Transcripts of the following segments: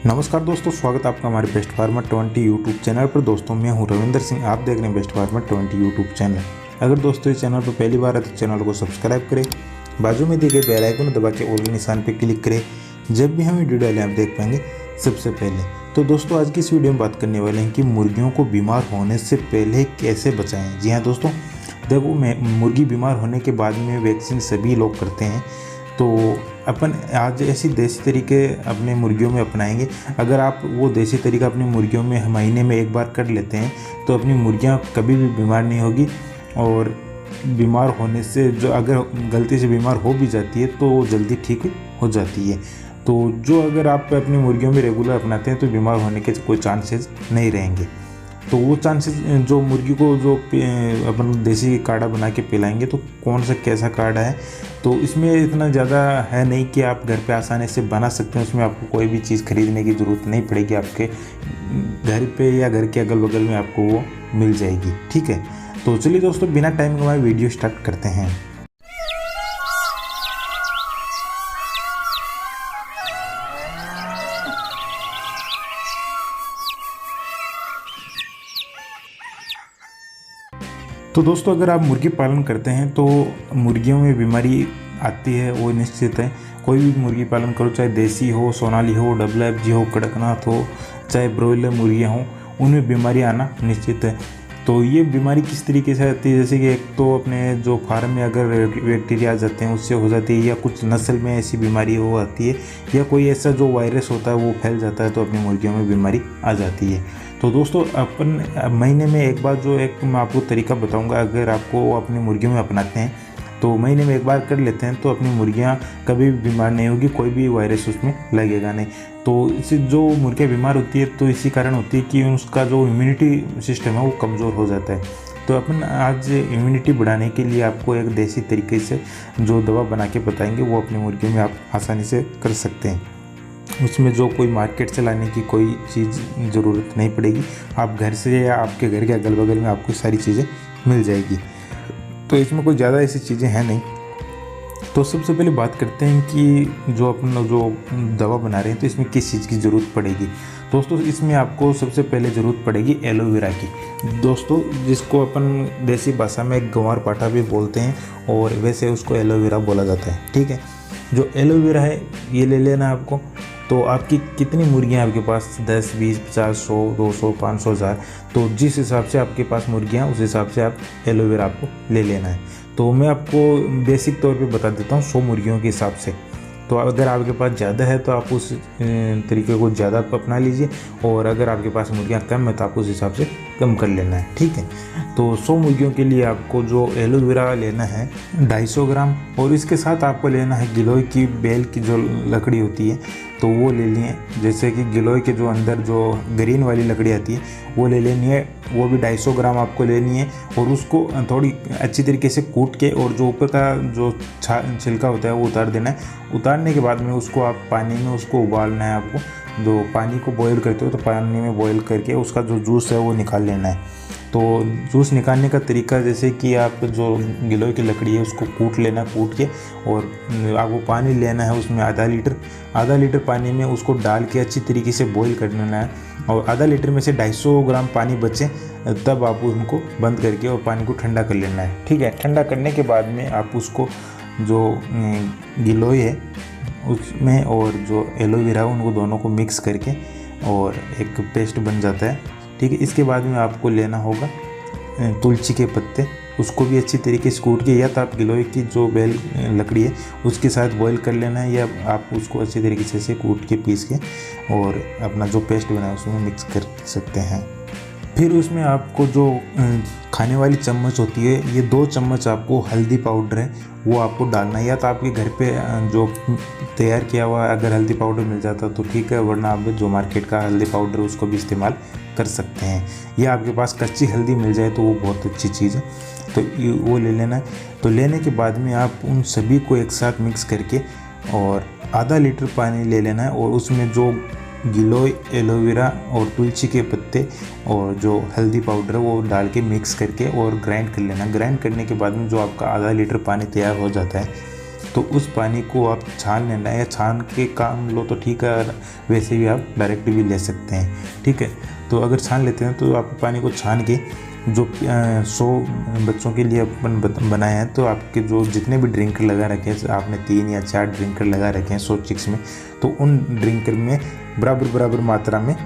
नमस्कार दोस्तों, स्वागत है आपका हमारे बेस्ट फार्मर 20 यूट्यूब चैनल पर। दोस्तों मैं हूं रविंदर सिंह, आप देख रहे हैं बेस्ट फार्मर 20 यूट्यूब चैनल। अगर दोस्तों इस चैनल पर पहली बार है तो चैनल को सब्सक्राइब करें, बाजू में दिए गए बेल आइकन दबा के ऑल निशान पर क्लिक करें। जब भी हम वीडियो डालें आप देख पाएंगे सबसे पहले। तो दोस्तों आज की इस वीडियो में बात करने वाले हैं कि मुर्गियों को बीमार होने से पहले कैसे बचाएँ। जी हाँ दोस्तों, देखो मुर्गी बीमार होने के बाद में वैक्सीन सभी लोग करते हैं, तो अपन आज ऐसी देसी तरीके अपने मुर्गियों में अपनाएंगे। अगर आप वो देसी तरीका अपनी मुर्गियों में महीने में एक बार कर लेते हैं तो अपनी मुर्गियां कभी भी बीमार नहीं होगी। और बीमार होने से जो अगर गलती से बीमार हो भी जाती है तो वो जल्दी ठीक हो जाती है। तो जो अगर आप अपनी मुर्गियों में रेगुलर अपनाते हैं तो बीमार होने के कोई चांसेस नहीं रहेंगे। तो वो चांसेस जो मुर्गी को जो अपन देसी काढ़ा बना के पिलाएंगे, तो कौन सा कैसा काढ़ा है, तो इसमें इतना ज़्यादा है नहीं कि आप घर पे आसानी से बना सकते हैं। उसमें आपको कोई भी चीज़ खरीदने की ज़रूरत नहीं पड़ेगी, आपके घर पे या घर के अगल बगल में आपको वो मिल जाएगी। ठीक है, तो चलिए दोस्तों बिना टाइम गंवाए वीडियो स्टार्ट करते हैं। तो दोस्तों अगर आप मुर्गी पालन करते हैं तो मुर्गियों में बीमारी आती है, वो निश्चित है। कोई भी मुर्गी पालन करो, चाहे देसी हो, सोनाली हो, WFG हो, कड़कनाथ हो, चाहे ब्रॉयलर मुर्गियाँ हों, उनमें बीमारी आना निश्चित है। तो ये बीमारी किस तरीके से आती है, जैसे कि एक तो अपने जो फार्म में अगर बैक्टीरिया आ जाते हैं उससे हो जाती है, या कुछ नस्ल में ऐसी बीमारी वो आती है, या कोई ऐसा जो वायरस होता है वो फैल जाता है तो अपनी मुर्गियों में बीमारी आ जाती है। तो दोस्तों अपन महीने में एक बार जो एक मैं आपको तरीका बताऊंगा, अगर आपको अपनी मुर्गियों में अपनाते हैं तो महीने में एक बार कर लेते हैं तो अपनी मुर्गियां कभी भी बीमार नहीं होगी, कोई भी वायरस उसमें लगेगा नहीं। तो इससे जो मुर्गियां बीमार होती है तो इसी कारण होती है कि उसका जो इम्यूनिटी सिस्टम है वो कमज़ोर हो जाता है। तो अपन आज इम्यूनिटी बढ़ाने के लिए आपको एक देसी तरीके से जो दवा बना के बताएंगे वो अपनी मुर्गियों में आप आसानी से कर सकते हैं। उसमें जो कोई मार्केट से लाने की कोई चीज़ ज़रूरत नहीं पड़ेगी, आप घर से या आपके घर के अगल बगल में आपको सारी चीज़ें मिल जाएगी। तो इसमें कोई ज़्यादा ऐसी चीज़ें हैं नहीं। तो सबसे पहले बात करते हैं कि जो अपना जो दवा बना रहे हैं तो इसमें किस चीज़ की ज़रूरत पड़ेगी। दोस्तों इसमें आपको सबसे पहले ज़रूरत पड़ेगी एलोवेरा की। दोस्तों जिसको अपन देसी भाषा में ग्वार पाठा भी बोलते हैं और वैसे उसको एलोवेरा बोला जाता है। ठीक है, जो एलोवेरा है ये ले लेना आपको। तो आपकी कितनी मुर्गियां आपके पास, 10, 20, 50, 100, 200, 500, 1000, तो जिस हिसाब से आपके पास मुर्गियां उस हिसाब से आप एलोवेरा आपको ले लेना है। तो मैं आपको बेसिक तौर पे बता देता हूँ 100 मुर्गियों के हिसाब से। तो अगर आपके पास ज़्यादा है तो आप उस तरीके को ज़्यादा अपना लीजिए, और अगर आपके पास मुर्गियाँ कम है तो आप उस हिसाब से कम कर लेना है। ठीक है, तो 100 मुर्गियों के लिए आपको जो एलोवेरा लेना है 250 ग्राम, और इसके साथ आपको लेना है गिलोय की बेल की जो लकड़ी होती है तो वो ले लिए। जैसे कि गिलोय के जो अंदर जो ग्रीन वाली लकड़ी आती है वो ले लेनी है, वो भी 250 ग्राम आपको लेनी है। और उसको थोड़ी अच्छी तरीके से कूट के और जो ऊपर का जो छिलका होता है वो उतार देना है। उतारने के बाद में उसको आप पानी में उसको उबालना है। आपको जो पानी को बॉईल करते हो तो पानी में बॉईल करके उसका जो जूस है वो निकाल लेना है। तो जूस निकालने का तरीका जैसे कि आप जो गिलोय की लकड़ी है उसको कूट लेना, कूट के, और आपको पानी लेना है, उसमें आधा लीटर पानी में उसको डाल के अच्छी तरीके से बॉईल कर लेना है। और आधा लीटर में से 250 ग्राम पानी बचे तब आप उनको बंद करके और पानी को ठंडा कर लेना है। ठीक है, ठंडा करने के बाद में आप उसको जो गिलोय है उसमें और जो एलोवेरा उनको दोनों को मिक्स करके और एक पेस्ट बन जाता है। ठीक है, इसके बाद में आपको लेना होगा तुलसी के पत्ते, उसको भी अच्छी तरीके से कूट के, या तो आप गिलोय की जो बेल लकड़ी है उसके साथ बॉईल कर लेना है, या आप उसको अच्छी तरीके से कूट के पीस के और अपना जो पेस्ट बना है उसमें मिक्स कर सकते हैं। फिर उसमें आपको जो खाने वाली चम्मच होती है, ये 2 चम्मच आपको हल्दी पाउडर है वो आपको डालना है। या तो आपके घर पे जो तैयार किया हुआ अगर हल्दी पाउडर मिल जाता तो ठीक है, वरना आप जो मार्केट का हल्दी पाउडर उसको भी इस्तेमाल कर सकते हैं। या आपके पास कच्ची हल्दी मिल जाए तो वो बहुत अच्छी चीज़ है, तो वो ले लेना है। तो लेने के बाद में आप उन सभी को एक साथ मिक्स करके और आधा लीटर पानी ले लेना है, और उसमें जो गिलोय, एलोवेरा और तुलसी के पत्ते और जो हल्दी पाउडर वो डाल के मिक्स करके और ग्राइंड कर लेना। ग्राइंड करने के बाद में जो आपका आधा लीटर पानी तैयार हो जाता है तो उस पानी को आप छान लेना है, या छान के काम लो तो ठीक है, वैसे भी आप डायरेक्ट भी ले सकते हैं, ठीक है। तो अगर छान लेते हैं तो आप पानी को छान के जो 100 बच्चों के लिए अपन बनाए हैं, तो आपके जो जितने भी ड्रिंकर लगा रखे हैं, आपने 3 या 4 ड्रिंकर लगा रखे हैं 100 चिक्स में, तो उन ड्रिंकर में बराबर मात्रा में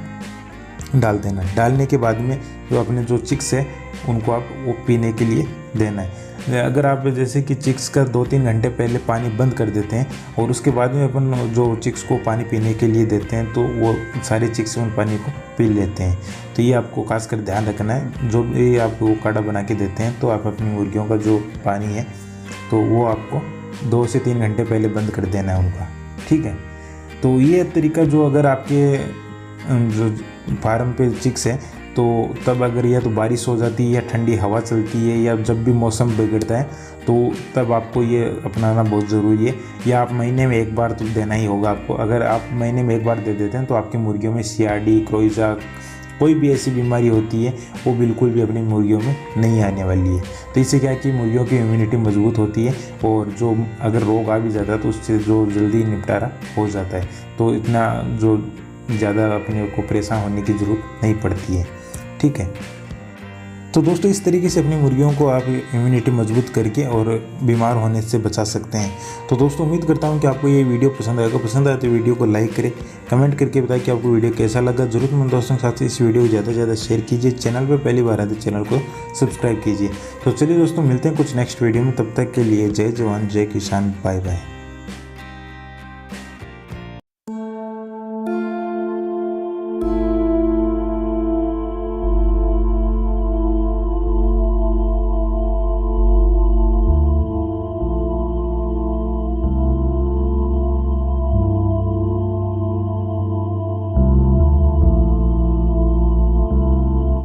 डाल देना। डालने के बाद में जो अपने जो चिक्स है उनको आप वो पीने के लिए देना है। अगर आप जैसे कि चिक्स का 2-3 घंटे पहले पानी बंद कर देते हैं और उसके बाद में अपन जो चिक्स को पानी पीने के लिए देते हैं, तो वो सारे चिक्स उन पानी को पी लेते हैं। तो ये आपको खासकर ध्यान रखना है। जो भी आप वो काढ़ा बना के देते हैं, तो आप अपनी मुर्गियों का जो पानी है तो वो आपको 2 से 3 घंटे पहले बंद कर देना है उनका, ठीक है। तो ये तरीका जो अगर आपके जो फार्म पे चिक्स है, तो तब अगर या तो बारिश हो जाती है या ठंडी हवा चलती है या जब भी मौसम बिगड़ता है, तो तब आपको ये अपनाना बहुत ज़रूरी है। या आप महीने में 1 बार तो देना ही होगा आपको। अगर आप महीने में 1 बार दे देते हैं तो आपकी मुर्गियों में CRD, क्रोइजा, कोई भी ऐसी बीमारी होती है वो बिल्कुल भी अपनी मुर्गियों में नहीं आने वाली है। तो इससे क्या है कि मुर्गियों की इम्यूनिटी मजबूत होती है, और जो अगर रोग आ भी जाता है तो उससे जो जल्दी निपटारा हो जाता है। तो इतना जो ज़्यादा अपने को परेशान होने की ज़रूरत नहीं पड़ती है, ठीक है। तो दोस्तों इस तरीके से अपनी मुर्गियों को आप इम्यूनिटी मजबूत करके और बीमार होने से बचा सकते हैं। तो दोस्तों उम्मीद करता हूं कि आपको ये वीडियो पसंद आएगा। पसंद आए तो वीडियो को लाइक करें, कमेंट करके बताएं कि आपको वीडियो कैसा लगा। ज़रूरतमंद दोस्तों के साथ इस वीडियो को ज़्यादा से ज़्यादा शेयर कीजिए। चैनल पर पहली बार आए तो चैनल को सब्सक्राइब कीजिए। तो चलिए दोस्तों मिलते हैं कुछ नेक्स्ट वीडियो में, तब तक के लिए जय जवान जय किसान, बाय बाय।